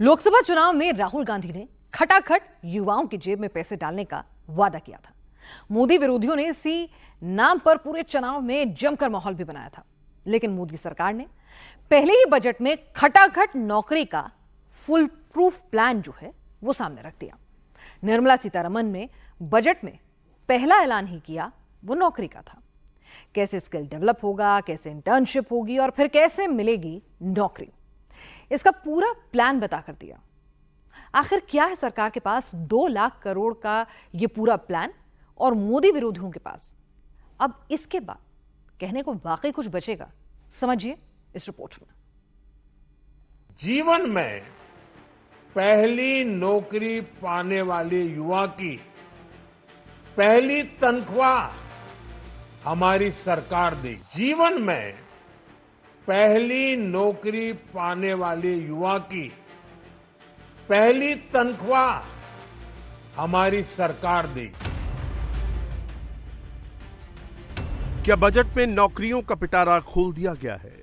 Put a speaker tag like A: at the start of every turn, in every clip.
A: लोकसभा चुनाव में राहुल गांधी ने खटाखट युवाओं की जेब में पैसे डालने का वादा किया था। मोदी विरोधियों ने इसी नाम पर पूरे चुनाव में जमकर माहौल भी बनाया था, लेकिन मोदी सरकार ने पहले ही बजट में खटाखट नौकरी का फुल प्रूफ प्लान जो है वो सामने रख दिया। निर्मला सीतारमण ने बजट में पहला ऐलान ही किया वो नौकरी का था। कैसे स्किल डेवलप होगा, कैसे इंटर्नशिप होगी और फिर कैसे मिलेगी नौकरी, इसका पूरा प्लान बताकर दिया। आखिर क्या है सरकार के पास 2 लाख करोड़ का यह पूरा प्लान और मोदी विरोधियों के पास अब इसके बाद कहने को वाकई कुछ बचेगा? समझिए इस रिपोर्ट में।
B: जीवन में पहली नौकरी पाने वाले युवा की पहली तनख्वाह हमारी सरकार देगी। जीवन में पहली नौकरी पाने वाले युवा की पहली तनख्वाह हमारी सरकार देगी।
C: क्या बजट में नौकरियों का पिटारा खोल दिया गया है?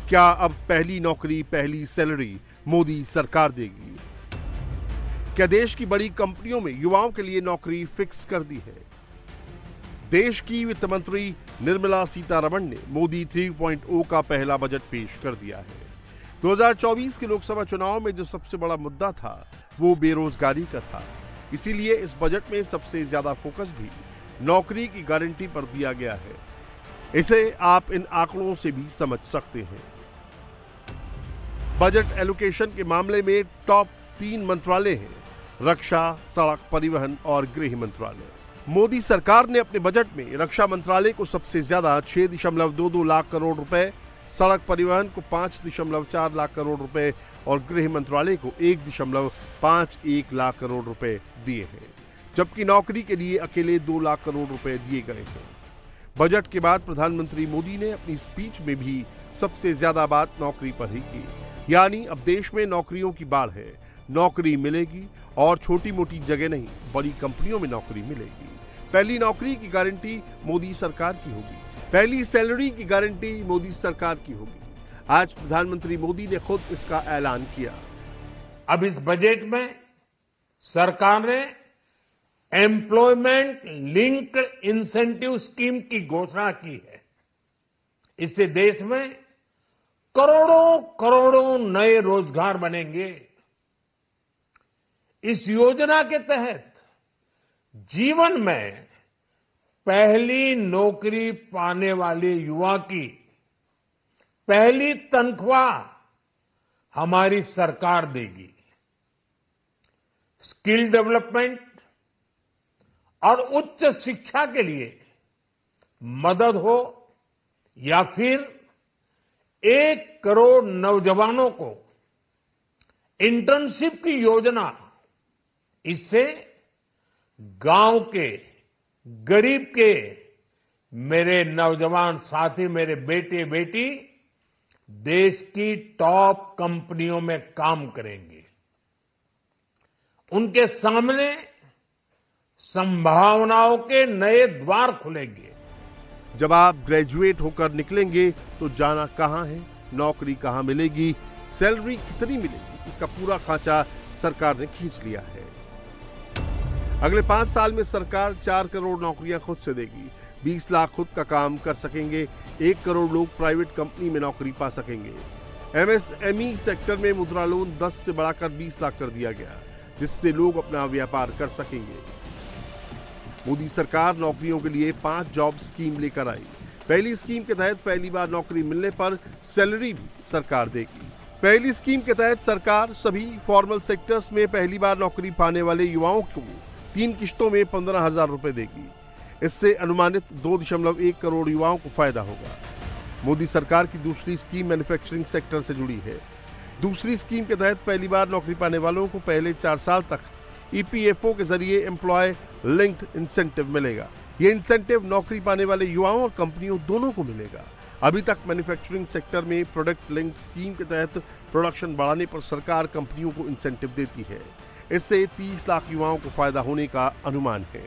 C: क्या अब पहली नौकरी, पहली सैलरी मोदी सरकार देगी? क्या देश की बड़ी कंपनियों में युवाओं के लिए नौकरी फिक्स कर दी है? देश की वित्त मंत्री निर्मला सीतारमण ने मोदी 3.0 का पहला बजट पेश कर दिया है। 2024 के लोकसभा चुनाव में जो सबसे बड़ा मुद्दा था वो बेरोजगारी का था। इसीलिए इस बजट में सबसे ज्यादा फोकस भी नौकरी की गारंटी पर दिया गया है। इसे आप इन आंकड़ों से भी समझ सकते हैं। बजट एलोकेशन के मामले में टॉप 3 मंत्रालय हैं: रक्षा, सड़क परिवहन और गृह मंत्रालय। मोदी सरकार ने अपने बजट में रक्षा मंत्रालय को सबसे ज्यादा 6.22 लाख करोड़ रुपए, सड़क परिवहन को 5.4 लाख करोड़ रुपए और गृह मंत्रालय को 1.51 लाख करोड़ रुपए दिए हैं, जबकि नौकरी के लिए अकेले 2 लाख करोड़ रुपए दिए गए हैं। बजट के बाद प्रधानमंत्री मोदी ने अपनी स्पीच में भी सबसे ज्यादा बात नौकरी पर ही की, यानी अब देश में नौकरियों की बाढ़ है। नौकरी मिलेगी और छोटी मोटी जगह नहीं, बड़ी कंपनियों में नौकरी मिलेगी। पहली नौकरी की गारंटी मोदी सरकार की होगी। पहली सैलरी की गारंटी मोदी सरकार की होगी। आज प्रधानमंत्री मोदी ने खुद इसका ऐलान किया।
B: अब इस बजट में सरकार ने एम्प्लॉयमेंट लिंक्ड इंसेंटिव स्कीम की घोषणा की है। इससे देश में करोड़ों करोड़ों नए रोजगार बनेंगे। इस योजना के तहत जीवन में पहली नौकरी पाने वाले युवा की पहली तनख्वाह हमारी सरकार देगी। स्किल डेवलपमेंट और उच्च शिक्षा के लिए मदद हो या फिर 1 करोड़ नौजवानों को इंटर्नशिप की योजना, इससे गांव के, गरीब के मेरे नौजवान साथी, मेरे बेटे बेटी देश की टॉप कंपनियों में काम करेंगे। उनके सामने संभावनाओं के नए द्वार खुलेंगे।
C: जब आप ग्रेजुएट होकर निकलेंगे तो जाना कहां है, नौकरी कहां मिलेगी, सैलरी कितनी मिलेगी, इसका पूरा खांचा सरकार ने खींच लिया है। अगले 5 साल में सरकार 4 करोड़ नौकरियां खुद से देगी। 20 लाख खुद का काम कर सकेंगे। 1 करोड़ लोग प्राइवेट कंपनी में नौकरी पा सकेंगे। एमएसएमई सेक्टर में मुद्रा लोन 10 से बढ़ाकर 20 लाख कर दिया गया, जिससे लोग अपना व्यापार कर सकेंगे। मोदी सरकार नौकरियों के लिए 5 जॉब स्कीम लेकर आई। पहली स्कीम के तहत पहली बार नौकरी मिलने पर सैलरी भी सरकार देगी। पहली स्कीम के तहत सरकार सभी फॉर्मल सेक्टर्स में पहली बार नौकरी पाने वाले युवाओं को 3 किश्तों में 15,000 रुपए देगी। इससे अनुमानित 2.1 करोड़ युवाओं को फायदा होगा। मोदी सरकार की दूसरी स्कीम मैन्युफैक्चरिंग सेक्टर से जुड़ी है। दूसरी स्कीम के तहत पहली बार नौकरी पाने वालों को पहले 4 साल तक ईपीएफओ के जरिए एम्प्लॉय लिंक्ड इंसेंटिव मिलेगा। ये इंसेंटिव नौकरी पाने वाले युवाओं और कंपनियों दोनों को मिलेगा। अभी तक मैन्युफैक्चरिंग सेक्टर में प्रोडक्ट लिंक्ड स्कीम के तहत प्रोडक्शन बढ़ाने पर सरकार कंपनियों को इंसेंटिव देती है। इससे 30 लाख युवाओं को फायदा होने का अनुमान है।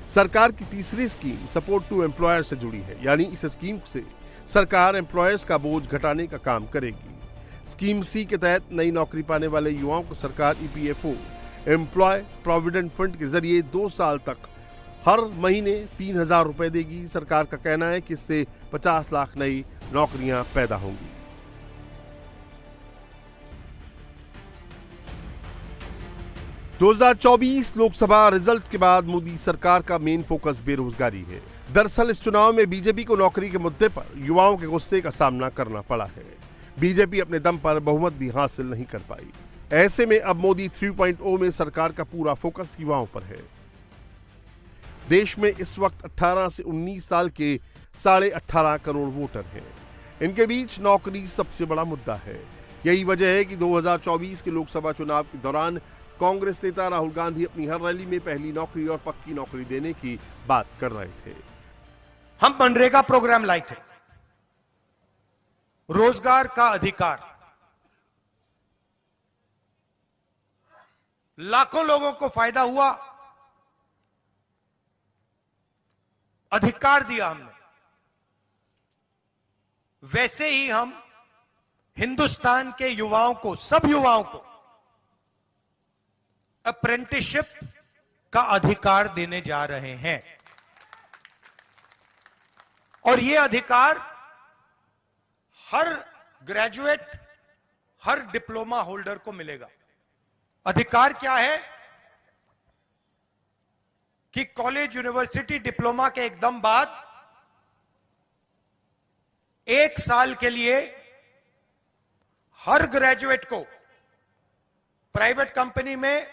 C: सरकार की तीसरी स्कीम सपोर्ट टू एम्प्लॉयर से जुड़ी है, यानी इस स्कीम से सरकार एम्प्लॉयर्स का बोझ घटाने का काम करेगी। स्कीम सी के तहत नई नौकरी पाने वाले युवाओं को सरकार ईपीएफओ एम्प्लॉय प्रोविडेंट फंड के जरिए 2 साल तक हर महीने 3,000 रुपए देगी। सरकार का कहना है कि इससे 50 लाख नई नौकरियां पैदा होंगी। दो 2024 लोकसभा रिजल्ट के बाद मोदी सरकार का मेन फोकस बेरोजगारी है। दरअसल इस चुनाव में बीजेपी को नौकरी के मुद्दे पर युवाओं के गुस्से का सामना करना पड़ा है। बीजेपी अपने दम पर बहुमत भी हासिल नहीं कर पाई। ऐसे में अब मोदी 3.0 में सरकार का पूरा फोकस युवाओं पर है। देश में इस वक्त 18 से 19 साल के 18.5 करोड़ वोटर हैं। इनके बीच नौकरी सबसे बड़ा मुद्दा है। यही वजह है कि 2024 के लोकसभा चुनाव के दौरान कांग्रेस नेता राहुल गांधी अपनी हर रैली में पहली नौकरी और पक्की नौकरी देने की बात कर रहे थे।
D: हम मनरेगा प्रोग्राम लाए थे, रोजगार का अधिकार। लाखों लोगों को फायदा हुआ, अधिकार दिया हमने। वैसे ही हम हिंदुस्तान के युवाओं को, सब युवाओं को अप्रेंटिसशिप का अधिकार देने जा रहे हैं। और यह अधिकार हर ग्रेजुएट, हर डिप्लोमा होल्डर को मिलेगा। अधिकार क्या है कि कॉलेज, यूनिवर्सिटी, डिप्लोमा के एकदम बाद 1 साल के लिए हर ग्रेजुएट को प्राइवेट कंपनी में,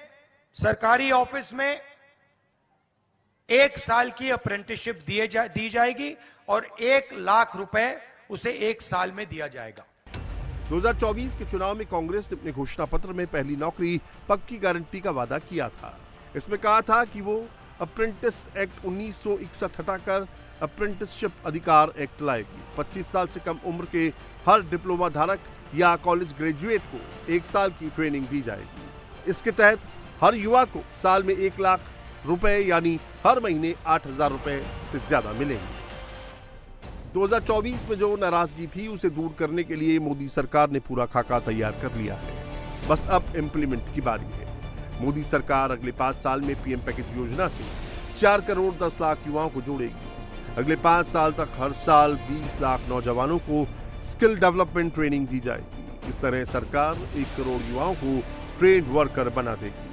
D: सरकारी ऑफिस में 1 साल की अप्रेंटिसशिप दी जाएगी और 1 लाख रुपए उसे 1 साल में दिया जाएगा।
C: 2024 के चुनाव में कांग्रेस ने अपने घोषणा पत्र में पहली नौकरी पक्की गारंटी का वादा किया था। इसमें कहा था कि वो अप्रेंटिस एक्ट 1961 हटाकर अप्रेंटिसशिप अधिकार एक्ट लाएगी। 25 साल से कम उम्र के हर डिप्लोमा धारक या कॉलेज ग्रेजुएट को 1 साल की ट्रेनिंग दी जाएगी। इसके तहत हर युवा को साल में 1 लाख रुपए यानी हर महीने 8,000 रुपए से ज्यादा मिलेंगे। 2024 में जो नाराजगी थी उसे दूर करने के लिए मोदी सरकार ने पूरा खाका तैयार कर लिया है। बस अब इम्प्लीमेंट की बारी है। मोदी सरकार अगले 5 साल में पीएम पैकेज योजना से 4 करोड़ 10 लाख युवाओं को जोड़ेगी। अगले 5 साल तक हर साल 20 लाख नौजवानों को स्किल डेवलपमेंट ट्रेनिंग दी जाएगी। इस तरह सरकार 1 करोड़ युवाओं को ट्रेंड वर्कर बना देगी।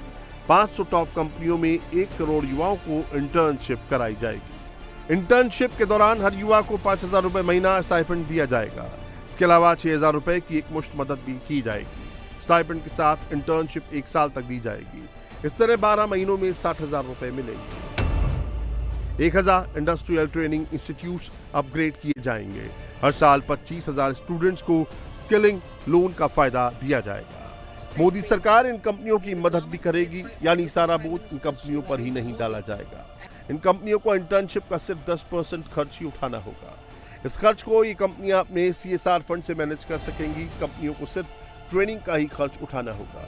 C: 500 टॉप कंपनियों में 1 करोड़ युवाओं को इंटर्नशिप कराई जाएगी। इंटर्नशिप के दौरान हर युवा को 5,000 रुपए महीना स्टाइपेंड दिया जाएगा। इसके अलावा 6,000 रुपए की एक मुश्त मदद भी की जाएगी। स्टाइपेंड के साथ इंटर्नशिप 1 साल तक दी जाएगी। इस तरह 12 महीनों में 60,000 रुपए मिलेंगे। 1,000 इंडस्ट्रियल ट्रेनिंग इंस्टीट्यूट अपग्रेड किए जाएंगे। हर साल 25,000 स्टूडेंट्स को स्किलिंग लोन का फायदा दिया जाएगा। मोदी सरकार इन कंपनियों की मदद भी करेगी, यानी सारा बोझ इन कंपनियों पर ही नहीं डाला जाएगा। इन कंपनियों को इंटर्नशिप का सिर्फ 10% खर्च ही उठाना होगा। इस खर्च को ये कंपनियां अपने CSR फंड से मैनेज कर सकेंगी। कंपनियों को सिर्फ ट्रेनिंग का ही खर्च उठाना होगा।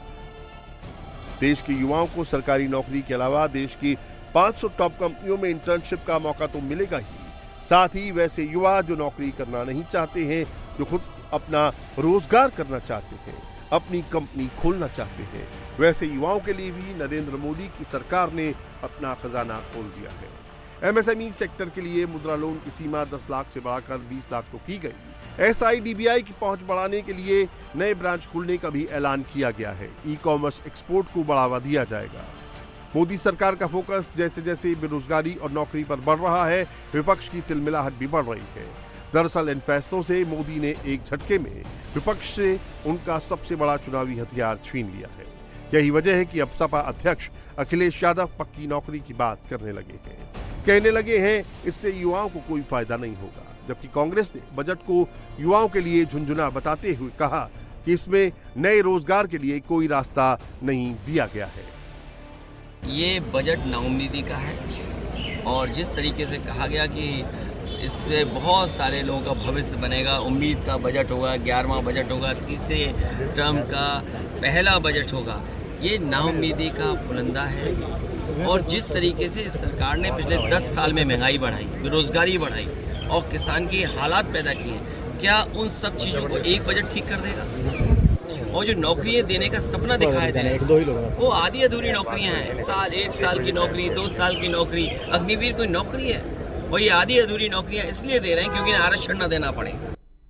C: देश के युवाओं को सरकारी नौकरी के अलावा देश की 500 टॉप कंपनियों में इंटर्नशिप का मौका तो मिलेगा ही, साथ ही वैसे युवा जो नौकरी करना नहीं चाहते हैं, जो खुद अपना रोजगार करना चाहते हैं, अपनी कंपनी खोलना चाहते हैं, वैसे युवाओं के लिए भी नरेंद्र मोदी की सरकार ने अपना खजाना खोल दिया है। MSME सेक्टर के लिए मुद्रा लोन की सीमा 10 लाख से बढ़ाकर 20 लाख को की गई। SIDBI की पहुंच बढ़ाने के लिए नए ब्रांच खोलने का भी ऐलान किया गया है। ई-कॉमर्स एक्सपोर्ट को बढ़ावा दिया जाएगा। मोदी सरकार का फोकस जैसे जैसे बेरोजगारी और नौकरी पर बढ़ रहा है, विपक्ष की तिलमिलाहट भी बढ़ रही है। दरअसल इन फैसलों से मोदी ने एक झटके में विपक्ष से उनका सबसे बड़ा चुनावी हथियार छीन लिया है। यही वजह है कि अब सपा अध्यक्ष अखिलेश यादव पक्की नौकरी की बात करने लगे हैं। कहने लगे हैं इससे युवाओं को कोई फायदा नहीं होगा, जबकि कांग्रेस ने बजट को युवाओं के लिए झुनझुना बताते हुए कहा कि इसमें नए रोजगार के लिए कोई रास्ता नहीं दिया गया है।
E: ये बजट नाउम्मीदी का है और जिस तरीके से कहा गया कि इससे बहुत सारे लोगों का भविष्य बनेगा, उम्मीद का बजट होगा, 11वां बजट होगा, तीसरे टर्म का पहला बजट होगा, ये नाउम्मीदी का पुलंदा है। और जिस तरीके से इस सरकार ने पिछले 10 साल में महंगाई बढ़ाई, बेरोजगारी बढ़ाई और किसान के हालात पैदा किए, क्या उन सब चीज़ों को एक बजट ठीक कर देगा? और जो नौकरियां देने का सपना दिखाया जा रहा है वो आधी अधूरी नौकरियां हैं। एक साल की नौकरी, 2 साल की नौकरी, अग्निवीर कोई नौकरी है? और ये आधी अधूरी नौकरियां इसलिए दे रहे हैं क्योंकि आरक्षण न देना पड़े।